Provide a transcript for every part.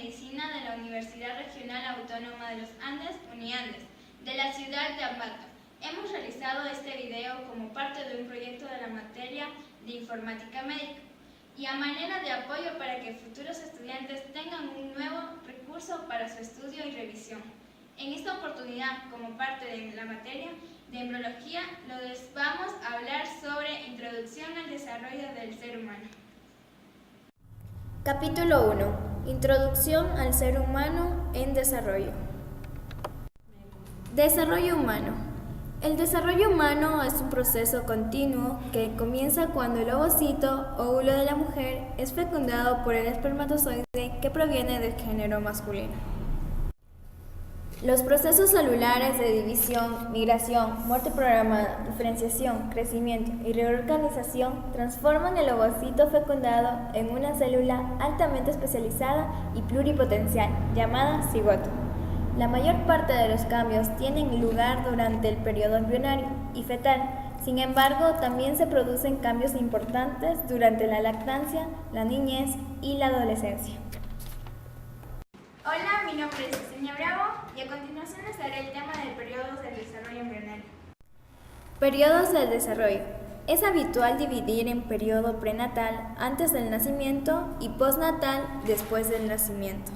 Medicina de la Universidad Regional Autónoma de los Andes, Uniandes, de la ciudad de Ambato. Hemos realizado este video como parte de un proyecto de la materia de Informática Médica y a manera de apoyo para que futuros estudiantes tengan un nuevo recurso para su estudio y revisión. En esta oportunidad, como parte de la materia de embriología, les vamos a hablar sobre Introducción al Desarrollo del Ser Humano. Capítulo 1. Introducción al ser humano en desarrollo. Desarrollo humano. El desarrollo humano es un proceso continuo que comienza cuando el ovocito, óvulo de la mujer, es fecundado por el espermatozoide que proviene del género masculino. Los procesos celulares de división, migración, muerte programada, diferenciación, crecimiento y reorganización transforman el ovocito fecundado en una célula altamente especializada y pluripotencial, llamada cigoto. La mayor parte de los cambios tienen lugar durante el periodo embrionario y fetal. Sin embargo, también se producen cambios importantes durante la lactancia, la niñez y la adolescencia. Hola, mi nombre es Yesenia Bravo y a continuación les daré el tema de periodos del desarrollo embrionario. Periodos del desarrollo. Es habitual dividir en periodo prenatal antes del nacimiento y postnatal después del nacimiento.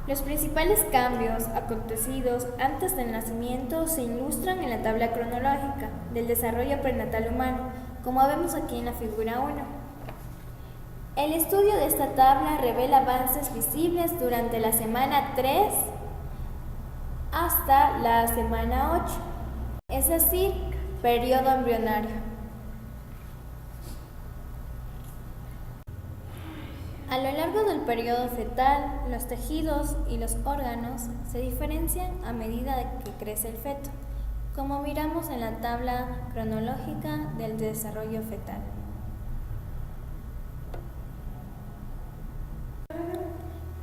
Los principales cambios acontecidos antes del nacimiento se ilustran en la tabla cronológica del desarrollo prenatal humano, como vemos aquí en la figura 1. El estudio de esta tabla revela avances visibles durante la semana 3 hasta la semana 8, es decir, periodo embrionario. A lo largo del periodo fetal, los tejidos y los órganos se diferencian a medida que crece el feto, como miramos en la tabla cronológica del desarrollo fetal.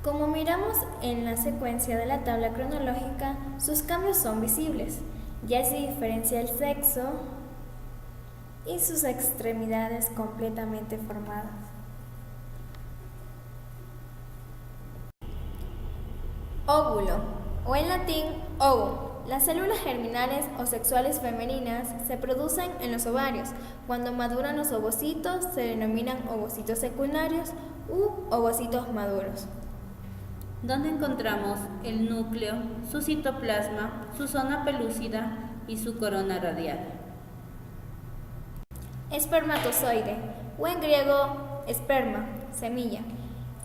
Como miramos en la secuencia de la tabla cronológica, sus cambios son visibles. Ya se diferencia el sexo y sus extremidades completamente formadas. Óvulo, o en latín ovo. Las células germinales o sexuales femeninas se producen en los ovarios. Cuando maduran los ovocitos se denominan ovocitos secundarios u ovocitos maduros. Donde encontramos el núcleo, su citoplasma, su zona pelúcida y su corona radial. Espermatozoide, o en griego esperma, semilla.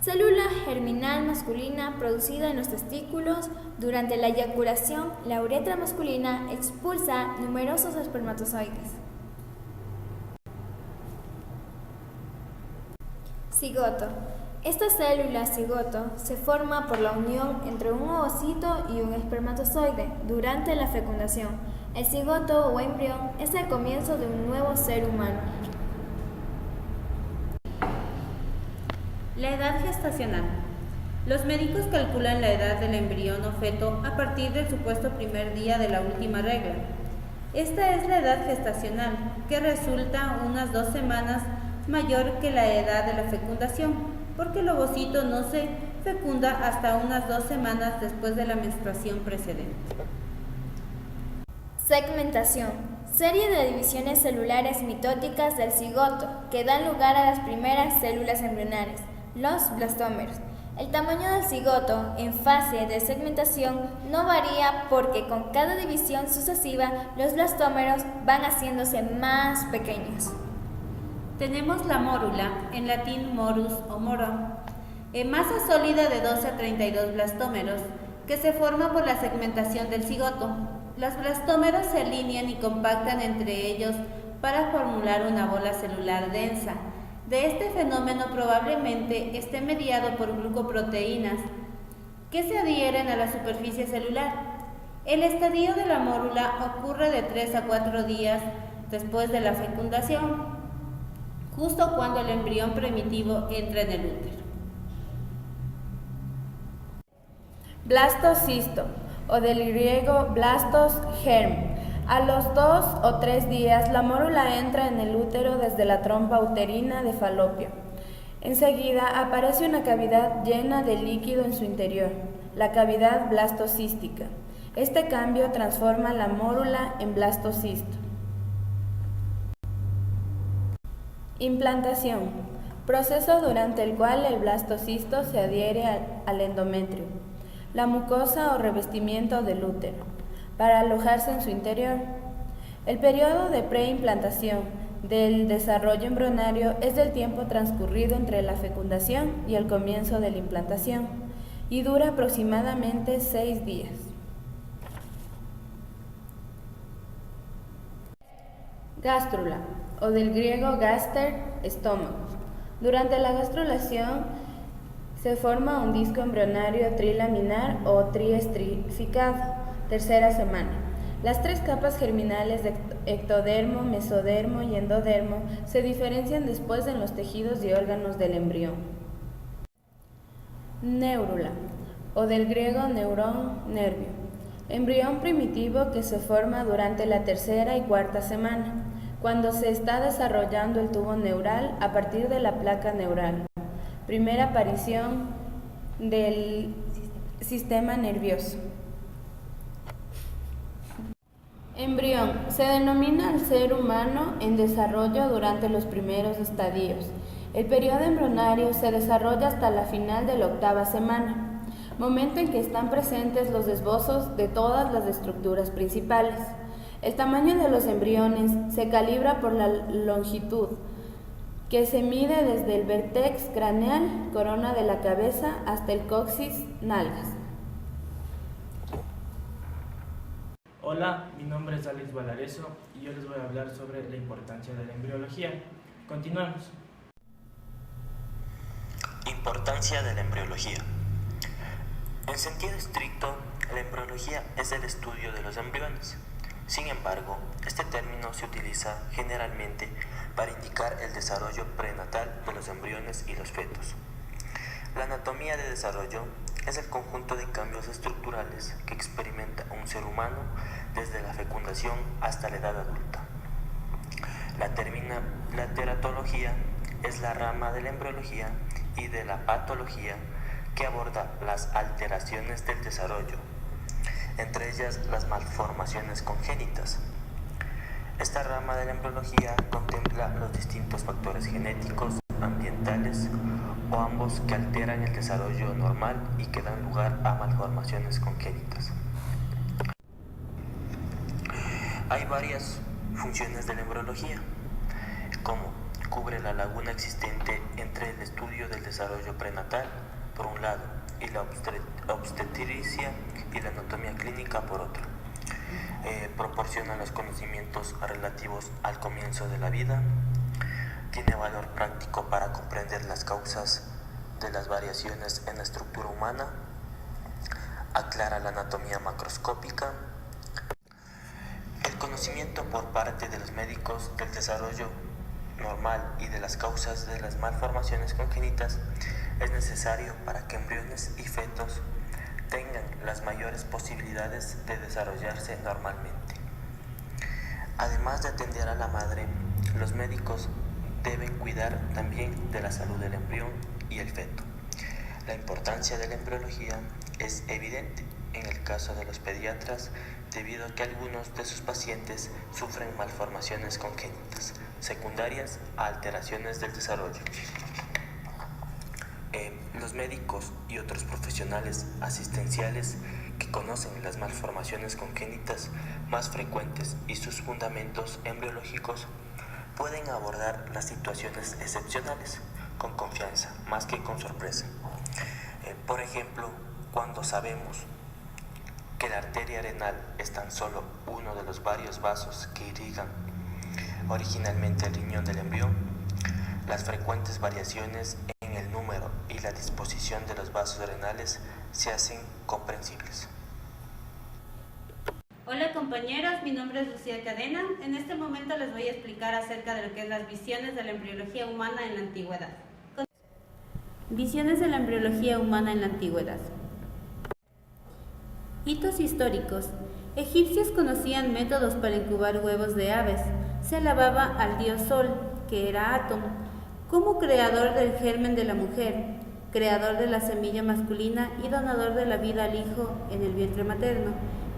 Célula germinal masculina producida en los testículos. Durante la eyaculación, la uretra masculina expulsa numerosos espermatozoides. Cigoto. Esta célula cigoto se forma por la unión entre un ovocito y un espermatozoide durante la fecundación. El cigoto o embrión es el comienzo de un nuevo ser humano. La edad gestacional. Los médicos calculan la edad del embrión o feto a partir del supuesto primer día de la última regla. Esta es la edad gestacional, que resulta unas 2 semanas mayor que la edad de la fecundación, porque el ovocito no se fecunda hasta unas 2 semanas después de la menstruación precedente. Segmentación. Serie de divisiones celulares mitóticas del cigoto que dan lugar a las primeras células embrionarias, los blastómeros. El tamaño del cigoto en fase de segmentación no varía porque con cada división sucesiva los blastómeros van haciéndose más pequeños. Tenemos la mórula, en latín morus o moro, masa sólida de 12 a 32 blastómeros, que se forma por la segmentación del cigoto. Los blastómeros se alinean y compactan entre ellos para formular una bola celular densa. De este fenómeno probablemente esté mediado por glucoproteínas que se adhieren a la superficie celular. El estadio de la mórula ocurre de 3 a 4 días después de la fecundación, justo cuando el embrión primitivo entra en el útero. Blastocisto, o del griego blastos, germ. A los 2 o 3 días, la mórula entra en el útero desde la trompa uterina de Falopio. Enseguida aparece una cavidad llena de líquido en su interior, la cavidad blastocística. Este cambio transforma la mórula en blastocisto. Implantación. Proceso durante el cual el blastocisto se adhiere al endometrio, la mucosa o revestimiento del útero, para alojarse en su interior. El periodo de preimplantación del desarrollo embrionario es del tiempo transcurrido entre la fecundación y el comienzo de la implantación, y dura aproximadamente 6 días. Gástrula, o del griego gaster, estómago. Durante la gastrulación se forma un disco embrionario trilaminar o triestrificado, tercera semana. Las 3 capas germinales de ectodermo, mesodermo y endodermo se diferencian después en los tejidos y órganos del embrión. Neurula, o del griego neurón, nervio. Embrión primitivo que se forma durante la tercera y cuarta semana, cuando se está desarrollando el tubo neural a partir de la placa neural. Primera aparición del sistema nervioso. Embrión. Se denomina al ser humano en desarrollo durante los primeros estadios. El periodo embrionario se desarrolla hasta la final de la 8ª semana, momento en que están presentes los esbozos de todas las estructuras principales. El tamaño de los embriones se calibra por la longitud, que se mide desde el vértex craneal, corona de la cabeza, hasta el coxis, nalgas. Hola, mi nombre es Alex Valareso y yo les voy a hablar sobre la importancia de la embriología. Continuamos. Importancia de la embriología. En sentido estricto, la embriología es el estudio de los embriones. Sin embargo, este término se utiliza generalmente para indicar el desarrollo prenatal de los embriones y los fetos. La anatomía de desarrollo es el conjunto de cambios estructurales que experimenta un ser humano desde la fecundación hasta la edad adulta. La teratología es la rama de la embriología y de la patología que aborda las alteraciones del desarrollo, entre ellas las malformaciones congénitas. Esta rama de la embriología contempla los distintos factores genéticos, ambientales o ambos que alteran el desarrollo normal y que dan lugar a malformaciones congénitas. Hay varias funciones de la embriología, como cubre la laguna existente entre el estudio del desarrollo prenatal, por un lado, y la obstetricia y la anatomía clínica, por otro. Proporciona los conocimientos relativos al comienzo de la vida, tiene valor práctico para comprender las causas de las variaciones en la estructura humana, aclara la anatomía macroscópica. El conocimiento por parte de los médicos del desarrollo normal y de las causas de las malformaciones congénitas es necesario para que embriones y fetos tengan las mayores posibilidades de desarrollarse normalmente. Además de atender a la madre, los médicos deben cuidar también de la salud del embrión y el feto. La importancia de la embriología es evidente en el caso de los pediatras, debido a que algunos de sus pacientes sufren malformaciones congénitas secundarias a alteraciones del desarrollo. Los médicos y otros profesionales asistenciales que conocen las malformaciones congénitas más frecuentes y sus fundamentos embriológicos pueden abordar las situaciones excepcionales con confianza más que con sorpresa. Por ejemplo, cuando sabemos que la arteria renal es tan solo uno de los varios vasos que irrigan originalmente el riñón del embrión, las frecuentes variaciones en el número y la disposición de los vasos renales se hacen comprensibles. Hola compañeros, mi nombre es Lucía Cadena. En este momento les voy a explicar acerca de lo que es las visiones de la embriología humana en la antigüedad. Visiones de la embriología humana en la antigüedad. Hitos históricos. Egipcios conocían métodos para incubar huevos de aves. Se alababa al dios Sol, que era Atum, como creador del germen de la mujer, creador de la semilla masculina y donador de la vida al hijo en el vientre materno.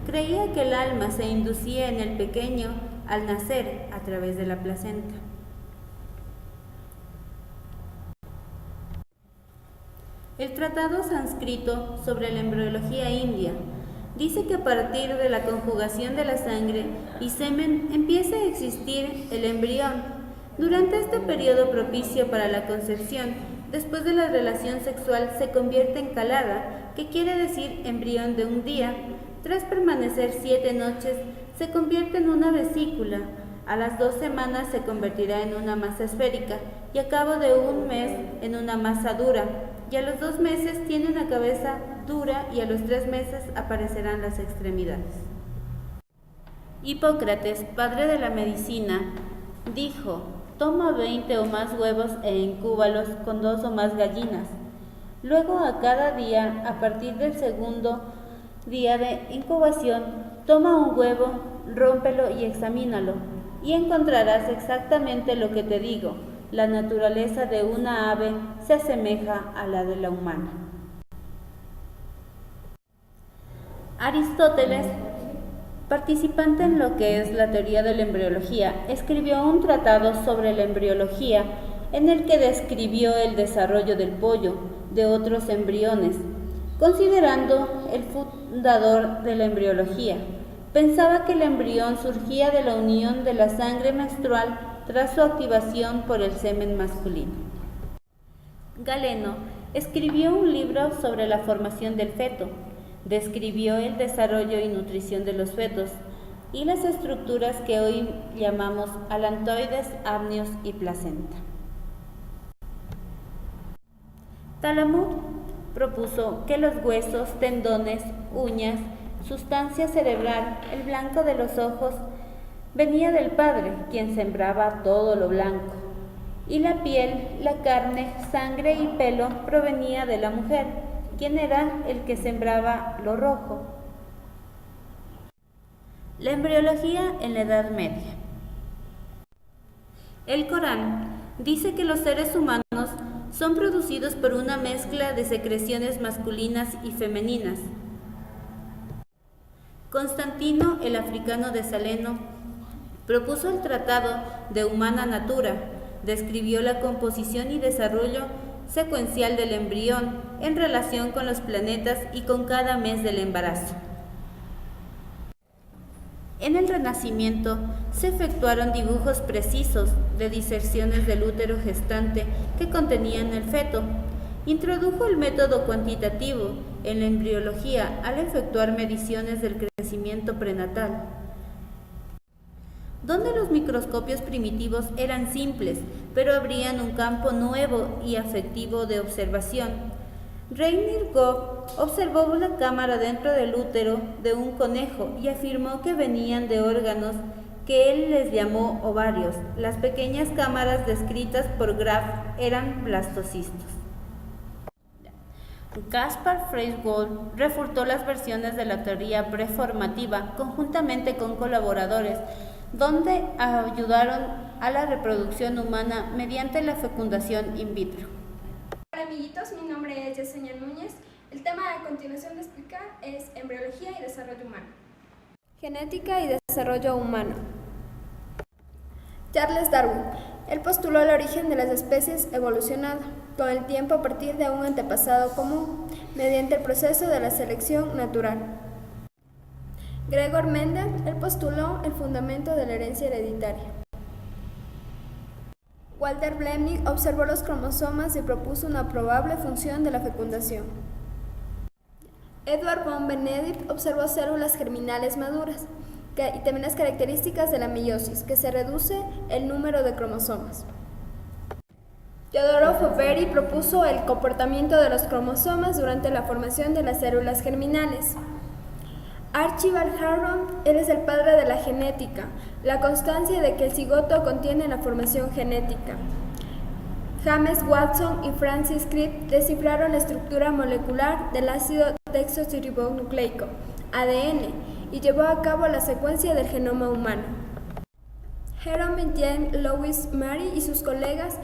Creía que el alma se inducía en el pequeño al nacer a través de la placenta. El tratado sánscrito sobre la embriología india dice que a partir de la conjugación de la sangre y semen empieza a existir el embrión. Durante este periodo propicio para la concepción, después de la relación sexual se convierte en calada, que quiere decir embrión de un día. Tras permanecer 7 noches, se convierte en una vesícula. A las 2 semanas se convertirá en una masa esférica y a cabo de 1 mes en una masa dura. Y a los 2 meses tiene una cabeza dura y a los 3 meses aparecerán las extremidades. Hipócrates, padre de la medicina, dijo: toma 20 o más huevos e incúbalos con 2 o más gallinas. Luego a cada día, a partir del segundo día de incubación, toma un huevo, rómpelo y examínalo, y encontrarás exactamente lo que te digo. La naturaleza de una ave se asemeja a la de la humana. Aristóteles, participante en lo que es la teoría de la embriología, escribió un tratado sobre la embriología en el que describió el desarrollo del pollo, de otros embriones. Considerando el fundador de la embriología, pensaba que el embrión surgía de la unión de la sangre menstrual tras su activación por el semen masculino. Galeno escribió un libro sobre la formación del feto. Describió el desarrollo y nutrición de los fetos y las estructuras que hoy llamamos alantoides, amnios y placenta. Talamud propuso que los huesos, tendones, uñas, sustancia cerebral, el blanco de los ojos, venía del padre, quien sembraba todo lo blanco, y la piel, la carne, sangre y pelo provenía de la mujer, quien era el que sembraba lo rojo. La embriología en la Edad Media. El Corán dice que los seres humanos son producidos por una mezcla de secreciones masculinas y femeninas. Constantino, el africano de Saleno, propuso el Tratado de Humana Natura, describió la composición y desarrollo secuencial del embrión en relación con los planetas y con cada mes del embarazo. En el Renacimiento se efectuaron dibujos precisos de diserciones del útero gestante que contenían el feto. Introdujo el método cuantitativo en la embriología al efectuar mediciones del crecimiento prenatal, donde los microscopios primitivos eran simples, pero abrían un campo nuevo y afectivo de observación. Reinier Goff observó una cámara dentro del útero de un conejo y afirmó que venían de órganos que él les llamó ovarios. Las pequeñas cámaras descritas por Graf eran blastocistos. Caspar Freygold refutó las versiones de la teoría preformativa conjuntamente con colaboradores, donde ayudaron a la reproducción humana mediante la fecundación in vitro. Hola amiguitos, mi nombre es Yesenia Núñez. El tema a continuación de explicar es embriología y desarrollo humano. Genética y desarrollo humano. Charles Darwin. Él postuló el origen de las especies evolucionado con el tiempo a partir de un antepasado común, mediante el proceso de la selección natural. Gregor Mendel, él postuló el fundamento de la herencia hereditaria. Walter Blemnig observó los cromosomas y propuso una probable función de la fecundación. Edward von Benedict observó células germinales maduras y también las características de la meiosis, que se reduce el número de cromosomas. Teodoro Foveri propuso el comportamiento de los cromosomas durante la formación de las células germinales. Archibald Harron, él es el padre de la genética, la constancia de que el cigoto contiene la formación genética. James Watson y Francis Crick descifraron la estructura molecular del ácido desoxirribonucleico, ADN, y llevó a cabo la secuencia del genoma humano. Jerome Jean Louis Mary y sus colegas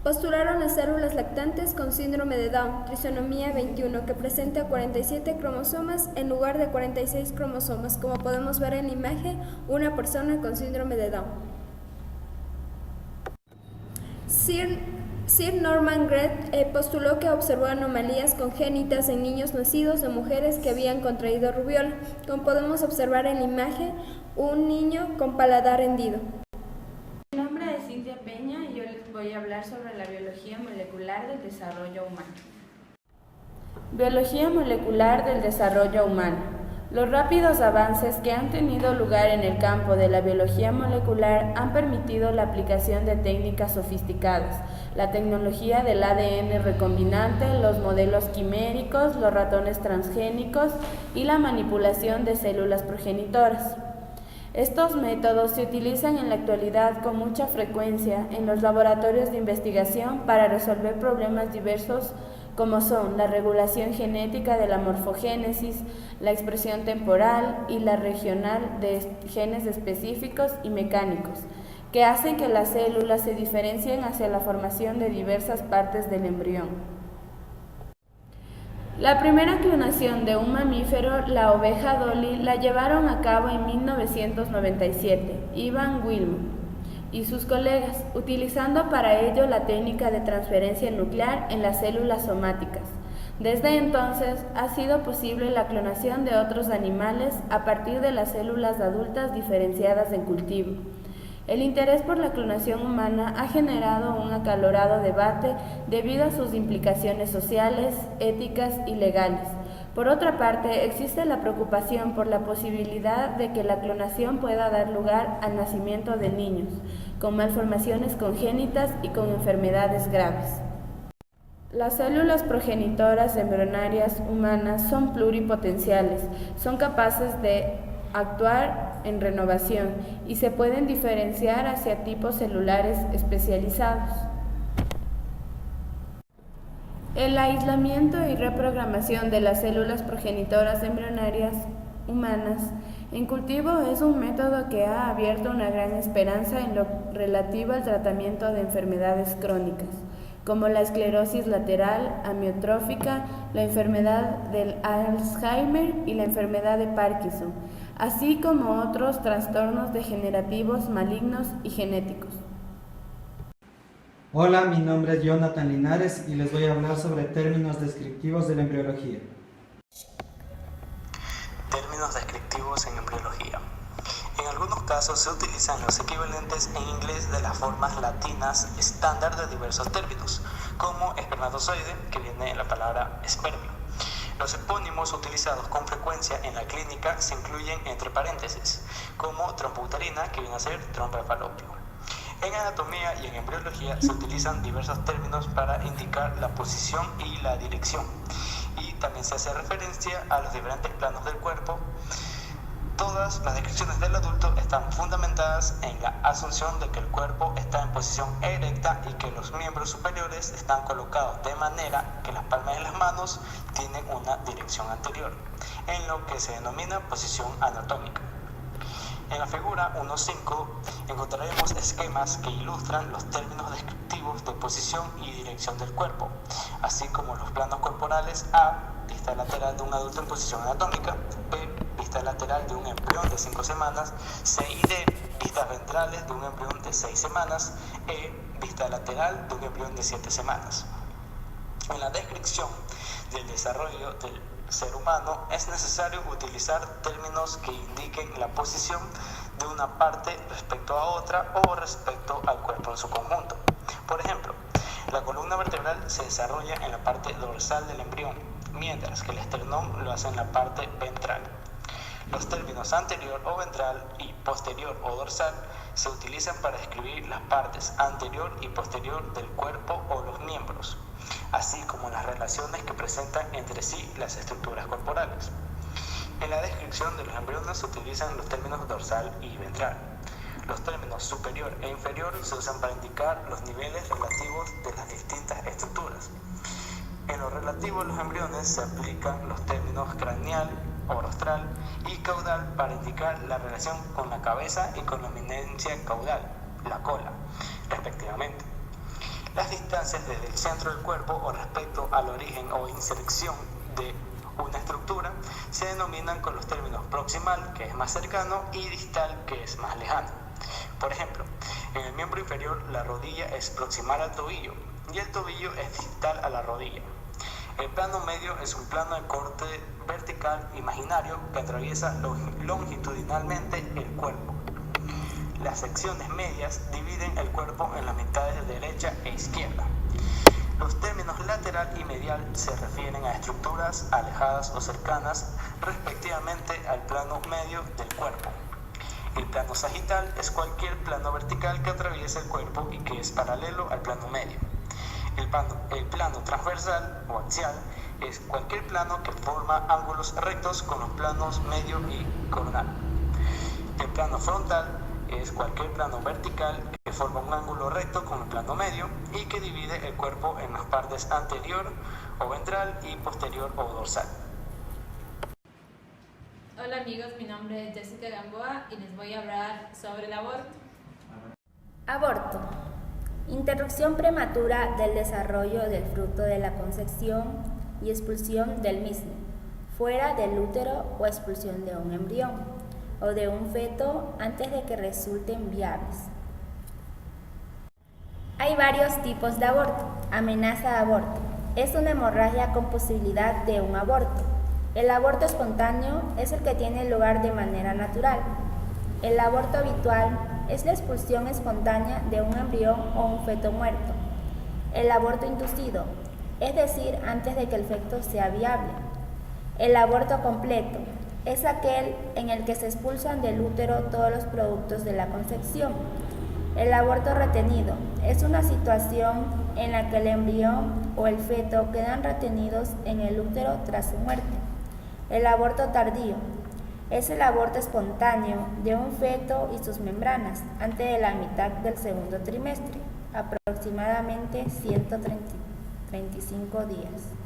Postularon las células lactantes con síndrome de Down, trisomía 21, que presenta 47 cromosomas en lugar de 46 cromosomas, como podemos ver en la imagen, una persona con síndrome de Down. Sir Norman Gretz postuló que observó anomalías congénitas en niños nacidos de mujeres que habían contraído rubiola, como podemos observar en la imagen, un niño con paladar hendido. Mi nombre es Cintia Peña y yo les voy a hablar sobre la biología molecular del desarrollo humano. Biología molecular del desarrollo humano. Los rápidos avances que han tenido lugar en el campo de la biología molecular han permitido la aplicación de técnicas sofisticadas, la tecnología del ADN recombinante, los modelos quiméricos, los ratones transgénicos y la manipulación de células progenitoras. Estos métodos se utilizan en la actualidad con mucha frecuencia en los laboratorios de investigación para resolver problemas diversos como son la regulación genética de la morfogénesis, la expresión temporal y la regional de genes específicos y mecánicos, que hacen que las células se diferencien hacia la formación de diversas partes del embrión. La primera clonación de un mamífero, la oveja Dolly, la llevaron a cabo en 1997, Ivan Wilman y sus colegas, utilizando para ello la técnica de transferencia nuclear en las células somáticas. Desde entonces ha sido posible la clonación de otros animales a partir de las células adultas diferenciadas en cultivo. El interés por la clonación humana ha generado un acalorado debate debido a sus implicaciones sociales, éticas y legales. Por otra parte, existe la preocupación por la posibilidad de que la clonación pueda dar lugar al nacimiento de niños con malformaciones congénitas y con enfermedades graves. Las células progenitoras embrionarias humanas son pluripotenciales, son capaces de actuar en renovación y se pueden diferenciar hacia tipos celulares especializados. El aislamiento y reprogramación de las células progenitoras embrionarias humanas en cultivo es un método que ha abierto una gran esperanza en lo relativo al tratamiento de enfermedades crónicas, como la esclerosis lateral amiotrófica, la enfermedad del Alzheimer y la enfermedad de Parkinson, así como otros trastornos degenerativos malignos y genéticos. Hola, mi nombre es Jonathan Linares y les voy a hablar sobre términos descriptivos de la embriología. Términos descriptivos en embriología. En algunos casos se utilizan los equivalentes en inglés de las formas latinas estándar de diversos términos, como espermatozoide, que viene de la palabra espermio. Los epónimos utilizados con frecuencia en la clínica se incluyen entre paréntesis, como trombouterina, que viene a ser trompa de falopio. En anatomía y en embriología se utilizan diversos términos para indicar la posición y la dirección, y también se hace referencia a los diferentes planos del cuerpo. Todas las descripciones del adulto están fundamentadas en la asunción de que el cuerpo está en posición erecta y que los miembros superiores están colocados de manera que las palmas de las manos tienen una dirección anterior, en lo que se denomina posición anatómica. En la figura 1.5 encontraremos esquemas que ilustran los términos descriptivos de posición y dirección del cuerpo, así como los planos corporales: A, vista lateral de un adulto en posición anatómica; B, vista lateral de un embrión de 5 semanas; C y D, vistas ventrales de un embrión de 6 semanas; E, vista lateral de un embrión de 7 semanas. En la descripción del desarrollo del ser humano es necesario utilizar términos que indiquen la posición de una parte respecto a otra o respecto al cuerpo en su conjunto. Por ejemplo, la columna vertebral se desarrolla en la parte dorsal del embrión, mientras que el esternón lo hace en la parte ventral. Los términos anterior o ventral y posterior o dorsal se utilizan para describir las partes anterior y posterior del cuerpo o los miembros, así como las relaciones que presentan entre sí las estructuras corporales. En la descripción de los embriones se utilizan los términos dorsal y ventral. Los términos superior e inferior se usan para indicar los niveles relativos de las distintas estructuras. En lo relativo a los embriones se aplican los términos craneal o rostral y caudal para indicar la relación con la cabeza y con la eminencia caudal, la cola, respectivamente. Las distancias desde el centro del cuerpo o respecto al origen o inserción de una estructura se denominan con los términos proximal, que es más cercano, y distal, que es más lejano. Por ejemplo, en el miembro inferior la rodilla es proximal al tobillo y el tobillo es distal a la rodilla. El plano medio es un plano de corte vertical imaginario que atraviesa longitudinalmente el cuerpo. Las secciones medias dividen el cuerpo en las mitades de derecha e izquierda. Los términos lateral y medial se refieren a estructuras alejadas o cercanas respectivamente al plano medio del cuerpo. El plano sagital es cualquier plano vertical que atraviesa el cuerpo y que es paralelo al plano medio. El plano transversal o axial es cualquier plano que forma ángulos rectos con los planos medio y coronal. El plano frontal es cualquier plano vertical que forma un ángulo recto con el plano medio y que divide el cuerpo en las partes anterior o ventral y posterior o dorsal. Hola amigos, mi nombre es Jessica Gamboa y les voy a hablar sobre el aborto. Aborto. Interrupción prematura del desarrollo del fruto de la concepción y expulsión del mismo, fuera del útero o expulsión de un embrión o de un feto antes de que resulten viables. Hay varios tipos de aborto. Amenaza de aborto. Es una hemorragia con posibilidad de un aborto. El aborto espontáneo es el que tiene lugar de manera natural. El aborto habitual es la expulsión espontánea de un embrión o un feto muerto. El aborto inducido, es decir, antes de que el feto sea viable. El aborto completo es aquel en el que se expulsan del útero todos los productos de la concepción. El aborto retenido es una situación en la que el embrión o el feto quedan retenidos en el útero tras su muerte. El aborto tardío es el aborto espontáneo de un feto y sus membranas antes de la mitad del segundo trimestre, aproximadamente 135 días.